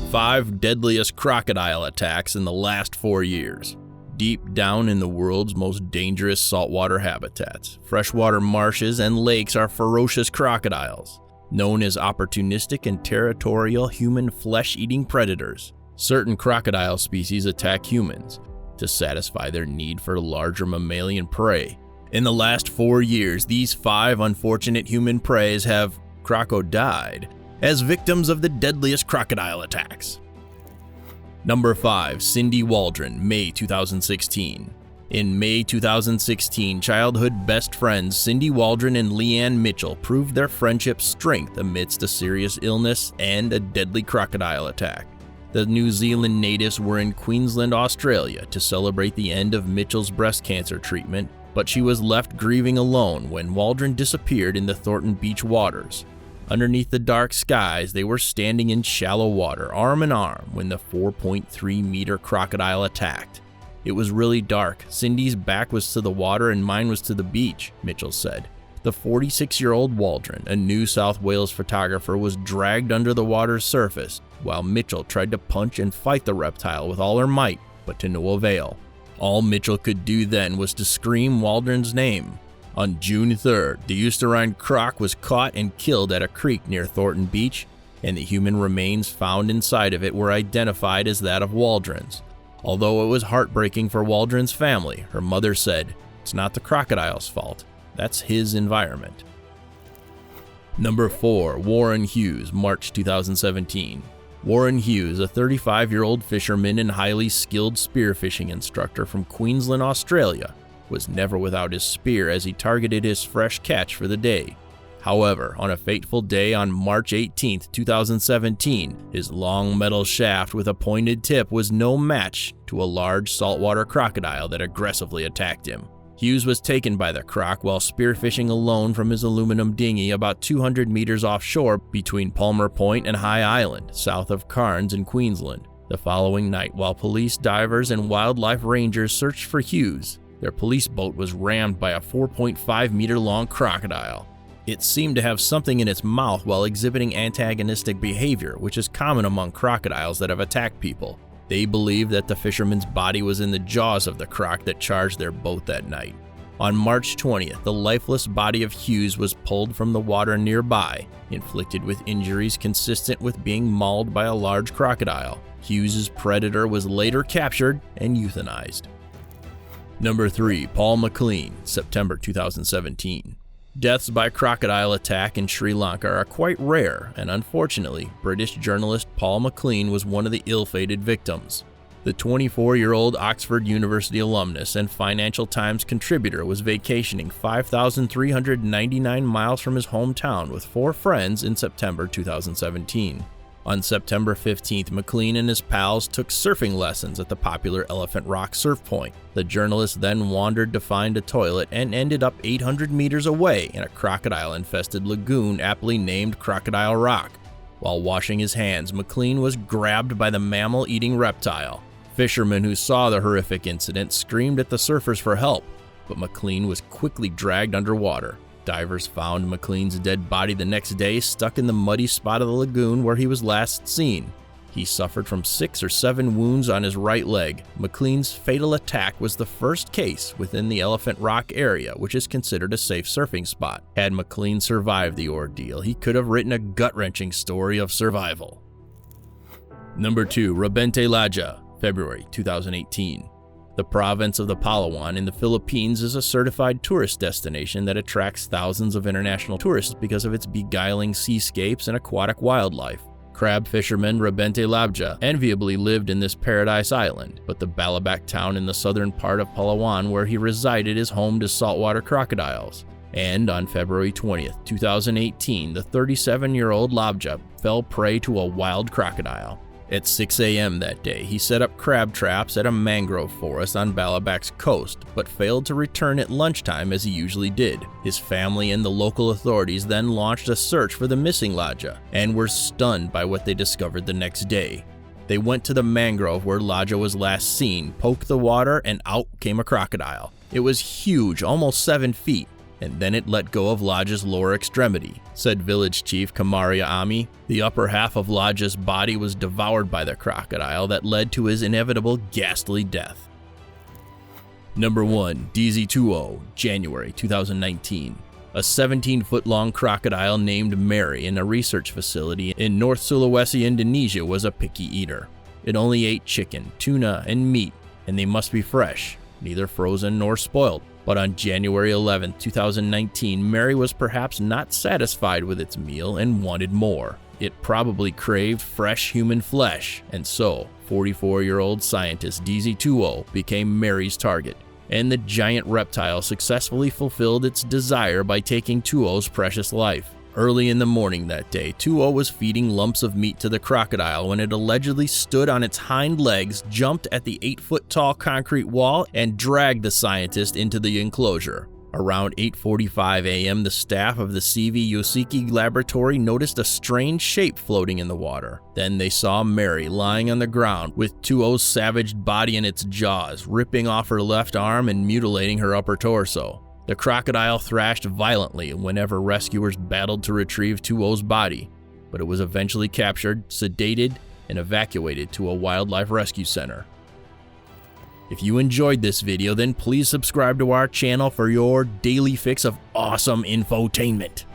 5 deadliest crocodile attacks in the last 4 years. Deep down in the world's most dangerous saltwater habitats, freshwater marshes and lakes are ferocious crocodiles. Known as opportunistic and territorial human flesh-eating predators, certain crocodile species attack humans to satisfy their need for larger mammalian prey. In the last 4 years, these 5 unfortunate human preys have croc-o-died as victims of the deadliest crocodile attacks. Number 5. Cindy Waldron, May 2016. In May 2016, childhood best friends Cindy Waldron and Leeann Mitchell proved their friendship's strength amidst a serious illness and a deadly crocodile attack. The New Zealand natives were in Queensland, Australia to celebrate the end of Mitchell's breast cancer treatment, but she was left grieving alone when Waldron disappeared in the Thornton Beach waters. Underneath the dark skies, they were standing in shallow water, arm in arm, when the 4.3-meter crocodile attacked. It was really dark. Cindy's back was to the water and mine was to the beach, Mitchell said. The 46-year-old Waldron, a New South Wales photographer, was dragged under the water's surface, while Mitchell tried to punch and fight the reptile with all her might, but to no avail. All Mitchell could do then was to scream Waldron's name. On June 3rd, the Eusterine croc was caught and killed at a creek near Thornton Beach, and the human remains found inside of it were identified as that of Waldron's. Although it was heartbreaking for Waldron's family, her mother said, "It's not the crocodile's fault. That's his environment." Number 4. Warren Hughes, March 2017. Warren Hughes, a 35-year-old fisherman and highly skilled spearfishing instructor from Queensland, Australia, was never without his spear as he targeted his fresh catch for the day. However, on a fateful day on March 18, 2017, his long metal shaft with a pointed tip was no match to a large saltwater crocodile that aggressively attacked him. Hughes was taken by the croc while spearfishing alone from his aluminum dinghy about 200 meters offshore between Palmer Point and High Island, south of Cairns in Queensland. The following night, while police, divers, and wildlife rangers searched for Hughes, their police boat was rammed by a 4.5-meter-long crocodile. It seemed to have something in its mouth while exhibiting antagonistic behavior, which is common among crocodiles that have attacked people. They believed that the fisherman's body was in the jaws of the croc that charged their boat that night. On March 20th, the lifeless body of Hughes was pulled from the water nearby, inflicted with injuries consistent with being mauled by a large crocodile. Hughes's predator was later captured and euthanized. Number 3. Paul MacLean, September 2017. Deaths by crocodile attack in Sri Lanka are quite rare, and unfortunately, British journalist Paul MacLean was one of the ill-fated victims. The 24-year-old Oxford University alumnus and Financial Times contributor was vacationing 5,399 miles from his hometown with 4 friends in September 2017. On September 15th, MacLean and his pals took surfing lessons at the popular Elephant Rock Surf Point. The journalist then wandered to find a toilet and ended up 800 meters away in a crocodile-infested lagoon aptly named Crocodile Rock. While washing his hands, MacLean was grabbed by the mammal-eating reptile. Fishermen who saw the horrific incident screamed at the surfers for help, but MacLean was quickly dragged underwater. Divers found MacLean's dead body the next day stuck in the muddy spot of the lagoon where he was last seen. He suffered from 6 or 7 wounds on his right leg. MacLean's fatal attack was the first case within the Elephant Rock area, which is considered a safe surfing spot. Had MacLean survived the ordeal, he could have written a gut-wrenching story of survival. Number 2. Rebente Lajja, February 2018. The province of the Palawan in the Philippines is a certified tourist destination that attracts thousands of international tourists because of its beguiling seascapes and aquatic wildlife. Crab fisherman Rebente Lajja enviably lived in this paradise island, but the Balabac town in the southern part of Palawan where he resided is home to saltwater crocodiles. And on February 20th, 2018, the 37-year-old Lajja fell prey to a wild crocodile. At 6 a.m. that day, he set up crab traps at a mangrove forest on Balabac's coast, but failed to return at lunchtime as he usually did. His family and the local authorities then launched a search for the missing Lajja, and were stunned by what they discovered the next day. They went to the mangrove where Lajja was last seen, poked the water, and out came a crocodile. It was huge, almost 7 feet. and then it let go of Lajja's lower extremity, said village chief Kamaria Ami. The upper half of Lajja's body was devoured by the crocodile that led to his inevitable ghastly death. Number 1. DZ20, January 2019. A 17-foot-long crocodile named Mary in a research facility in North Sulawesi, Indonesia was a picky eater. It only ate chicken, tuna, and meat, and they must be fresh, neither frozen nor spoiled. But on January 11, 2019, Mary was perhaps not satisfied with its meal and wanted more. It probably craved fresh human flesh, and so 44-year-old scientist DZ20 became Mary's target. And the giant reptile successfully fulfilled its desire by taking Tuo's precious life. Early in the morning that day, Tuo was feeding lumps of meat to the crocodile when it allegedly stood on its hind legs, jumped at the 8-foot-tall concrete wall, and dragged the scientist into the enclosure. Around 8:45 a.m., the staff of the CV Yoshiki laboratory noticed a strange shape floating in the water. Then they saw Mary lying on the ground with Tuo's savaged body in its jaws, ripping off her left arm and mutilating her upper torso. The crocodile thrashed violently whenever rescuers battled to retrieve Tuo's body, but it was eventually captured, sedated, and evacuated to a wildlife rescue center. If you enjoyed this video, then please subscribe to our channel for your daily fix of awesome infotainment.